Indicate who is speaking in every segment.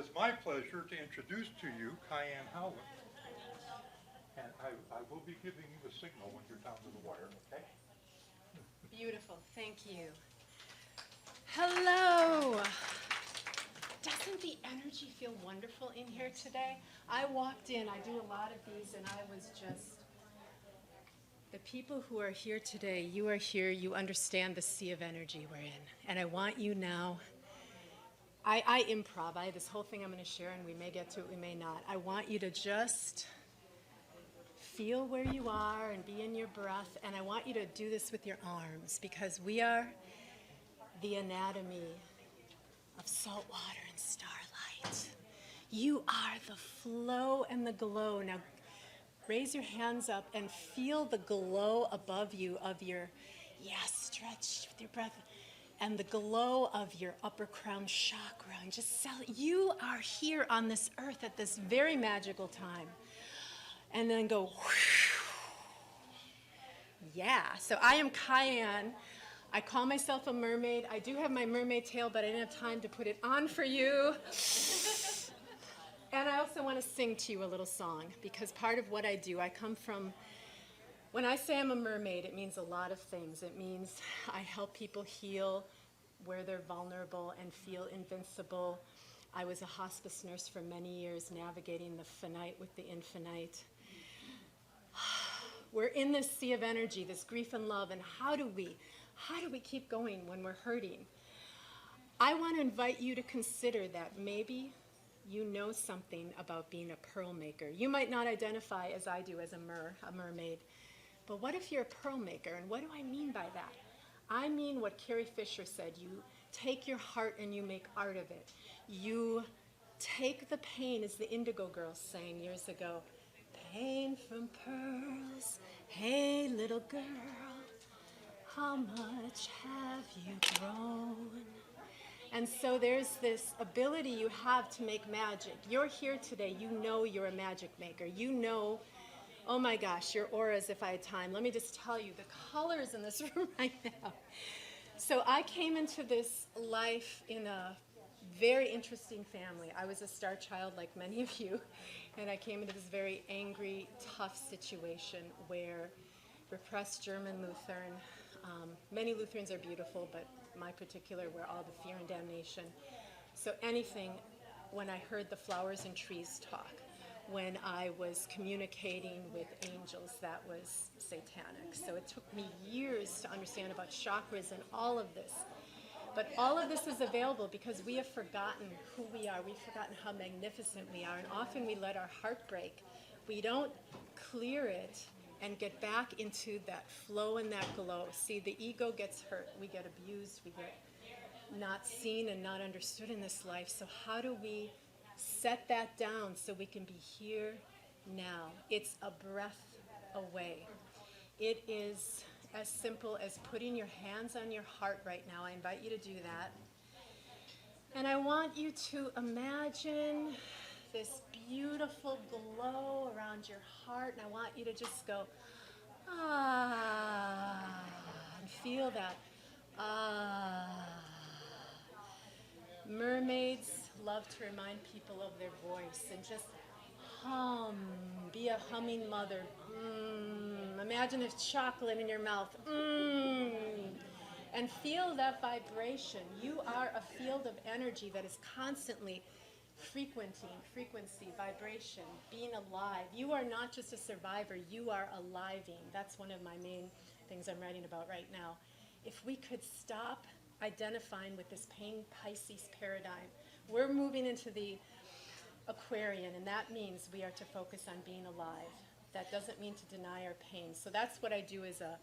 Speaker 1: is my pleasure to introduce to you Kyan Howland. And I will be giving you a signal when you're down to the wire, okay?
Speaker 2: Beautiful, thank you. Hello. Doesn't the energy feel wonderful in here today? I walked in, I do a lot of these, and I was just, the people who are here today, you are here, you understand the sea of energy we're in. And I want you now, I improv, this whole thing I'm going to share, and we may get to it, we may not. I want you to just feel where you are and be in your breath, and I want you to do this with your arms, because we are the anatomy of salt water and starlight. You are the flow and the glow. Now, raise your hands up and feel the glow above you of your, stretch with your breath, and the glow of your upper crown chakra. And just you are here on this earth at this very magical time. And then go, yeah. So I am Kyan. I call myself a mermaid. I do have my mermaid tail, but I didn't have time to put it on for you. And I also want to sing to you a little song, because part of what I do, I come from, when I say I'm a mermaid, it means a lot of things. It means I help people heal where they're vulnerable and feel invincible. I was a hospice nurse for many years, navigating the finite with the infinite. We're in this sea of energy, this grief and love, and how do we keep going when we're hurting? I want to invite you to consider that maybe you know something about being a pearl maker. You might not identify as I do as a mermaid, but what if you're a pearl maker? And what do I mean by that? I mean what Carrie Fisher said, you take your heart and you make art of it. You take the pain, as the Indigo Girls sang years ago, pain from pearls, hey little girl, how much have you grown? And so there's this ability you have to make magic. You're here today, you know you're a magic maker. You know, oh my gosh, your auras, if I had time. Let me just tell you the colors in this room right now. So I came into this life in a very interesting family. I was a star child like many of you, and I came into this very angry, tough situation where repressed German Lutheran, many Lutherans are beautiful, but my particular were all the fear and damnation. So anything, when I heard the flowers and trees talk, when I was communicating with angels, that was satanic. So it took me years to understand about chakras and all of this. But all of this is available because we have forgotten who we are. We've forgotten how magnificent we are. And often we let our heart break. We don't clear it and get back into that flow and that glow. See, the ego gets hurt. We get abused. We get not seen and not understood in this life. So how do we set that down so we can be here now? It's a breath away. It is as simple as putting your hands on your heart right now. I invite you to do that. And I want you to imagine this beautiful glow around your heart, and I want you to just go, ah, and feel that, ah. Mermaids love to remind people of their voice and just hum, be a humming mother. Imagine there's chocolate in your mouth. And feel that vibration. You are a field of energy that is constantly frequency, vibration, being alive. You are not just a survivor, you are aliving. That's one of my main things I'm writing about right now. If we could stop identifying with this pain Pisces paradigm, we're moving into the Aquarian, and that means we are to focus on being alive. That doesn't mean to deny our pain. So that's what I do as a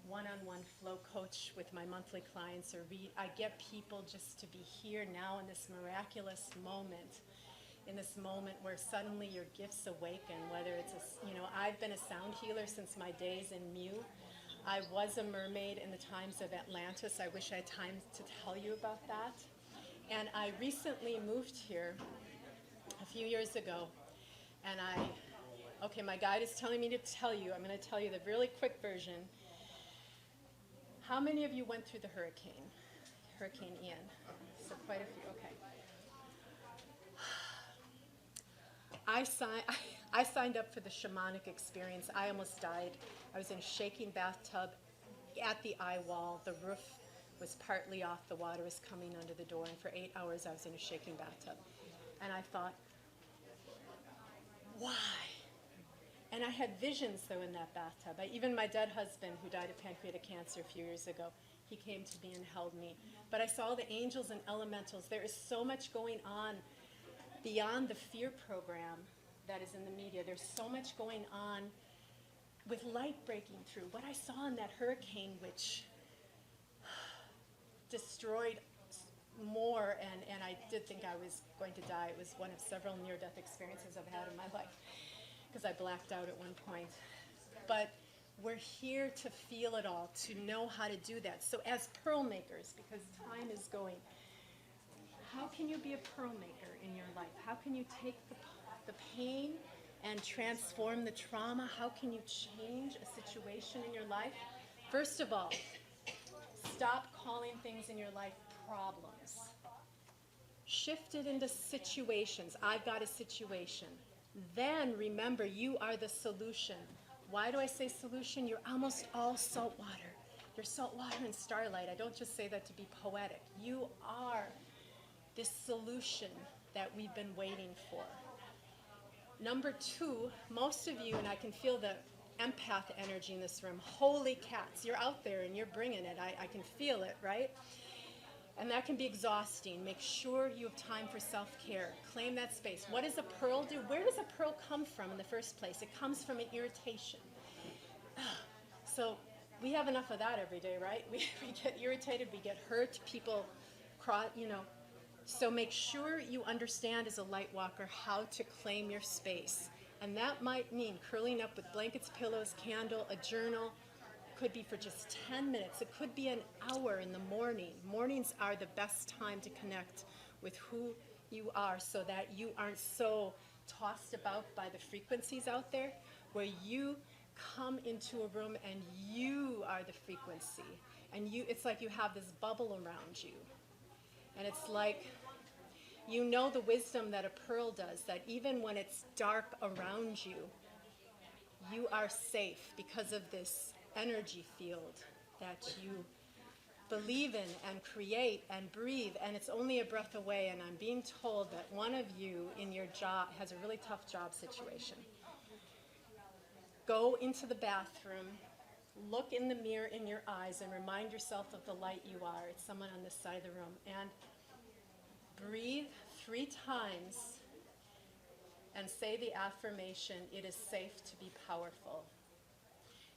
Speaker 2: one-on-one flow coach with my monthly clients, or I get people just to be here now in this miraculous moment, in this moment where suddenly your gifts awaken, whether it's I've been a sound healer since my days in Mew. I was a mermaid in the times of Atlantis. I wish I had time to tell you about that. And I recently moved here a few years ago, and my guide is telling me to tell you, I'm going to tell you the really quick version. How many of you went through the Hurricane Ian? So quite a few, okay. I signed up for the shamanic experience. I almost died. I was in a shaking bathtub at the eye wall. The roof was partly off. The water was coming under the door. And for 8 hours, I was in a shaking bathtub. And I thought, why? And I had visions, though, in that bathtub. Even my dead husband, who died of pancreatic cancer a few years ago, he came to me and held me. But I saw the angels and elementals. There is so much going on beyond the fear program that is in the media. There's so much going on with light breaking through. What I saw in that hurricane, which destroyed more, and I did think I was going to die. It was one of several near-death experiences I've had in my life, because I blacked out at one point. But we're here to feel it all, to know how to do that. So as pearl makers, because time is going, how can you be a pearl maker in your life? How can you take the pain and transform the trauma? How can you change a situation in your life? First of all, stop calling things in your life problems. Shift it into situations. I've got a situation. Then remember, you are the solution. Why do I say solution? You're almost all salt water. You're salt water and starlight. I don't just say that to be poetic. You are this solution that we've been waiting for. Number two, most of you, and I can feel the empath energy in this room, holy cats, you're out there and you're bringing it. I can feel it, right? And that can be exhausting. Make sure you have time for self-care. Claim that space. What does a pearl do? Where does a pearl come from in the first place? It comes from an irritation. So we have enough of that every day, right? We get irritated, we get hurt, people cry, So make sure you understand as a light walker how to claim your space. And that might mean curling up with blankets, pillows, candle, a journal. Could be for just 10 minutes. It could be an hour in the morning. Mornings are the best time to connect with who you are, so that you aren't so tossed about by the frequencies out there, where you come into a room and you are the frequency. And it's like you have this bubble around you. And it's like, you know the wisdom that a pearl does, that even when it's dark around you, you are safe because of this energy field that you believe in and create and breathe, and it's only a breath away. And I'm being told that one of you in your job has a really tough job situation. Go into the bathroom, look in the mirror in your eyes, and remind yourself of the light you are. It's someone on this side of the room. And breathe 3 times and say the affirmation, it is safe to be powerful.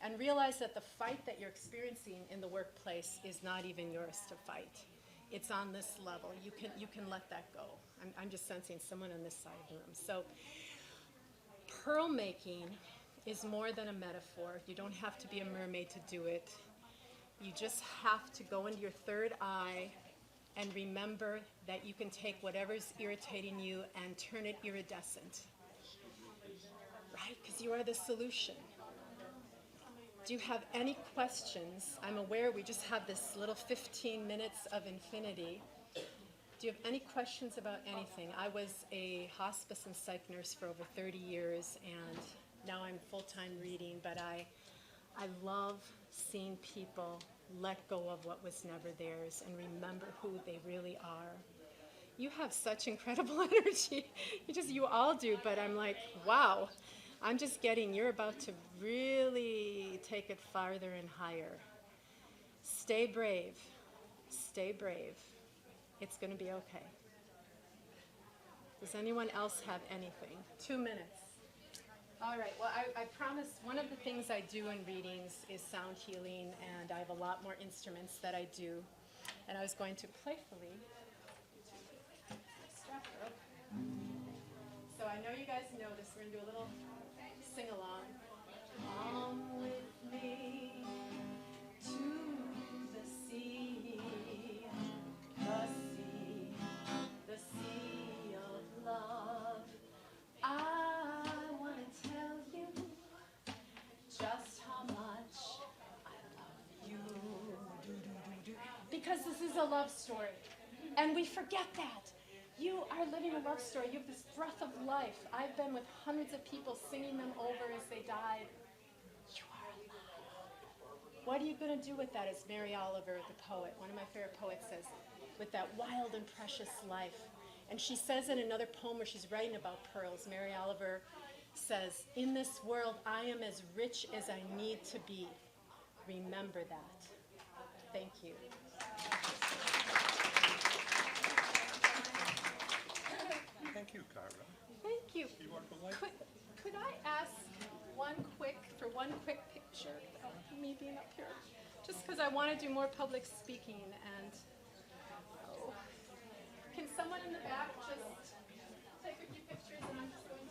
Speaker 2: And realize that the fight that you're experiencing in the workplace is not even yours to fight. It's on this level. You can let that go. I'm just sensing someone on this side of the room. So pearl making is more than a metaphor. You don't have to be a mermaid to do it. You just have to go into your third eye and remember that you can take whatever's irritating you and turn it iridescent. Right? Because you are the solution. Do you have any questions? I'm aware we just have this little 15 minutes of infinity. Do you have any questions about anything? I was a hospice and psych nurse for over 30 years, and now I'm full-time reading, but I love seeing people let go of what was never theirs and remember who they really are. You have such incredible energy. You all do, but I'm like, wow. I'm just getting, you're about to really take it farther and higher. Stay brave. Stay brave. It's going to be okay. Does anyone else have anything? 2 minutes. All right, well, I promise one of the things I do in readings is sound healing, and I have a lot more instruments that I do. And I was going to playfully strap her up. So I know you guys know this. We're going to do a little sing-along. Come with me to the sea, the sea of love. I want to tell you just how much I love you. Because this is a love story. And we forget that. You are living a love story. You have this breath of life. I've been with hundreds of people singing them over as they died. You are alive. What are you going to do with that, as Mary Oliver, the poet, one of my favorite poets, says, with that wild and precious life? And she says in another poem where she's writing about pearls, Mary Oliver says, in this world, I am as rich as I need to be. Remember that. Thank you.
Speaker 1: Thank you, Kyra.
Speaker 2: Thank you.
Speaker 1: You are delightful.
Speaker 2: Could I ask one quick picture of me being up here? Just because I want to do more public speaking and, oh. Can someone in the back just take a few pictures and I'm just going to.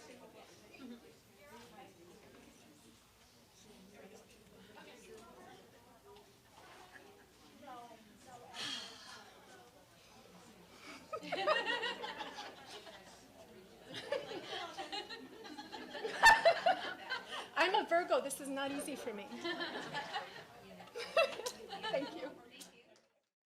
Speaker 2: I'm a Virgo. This is not easy for me.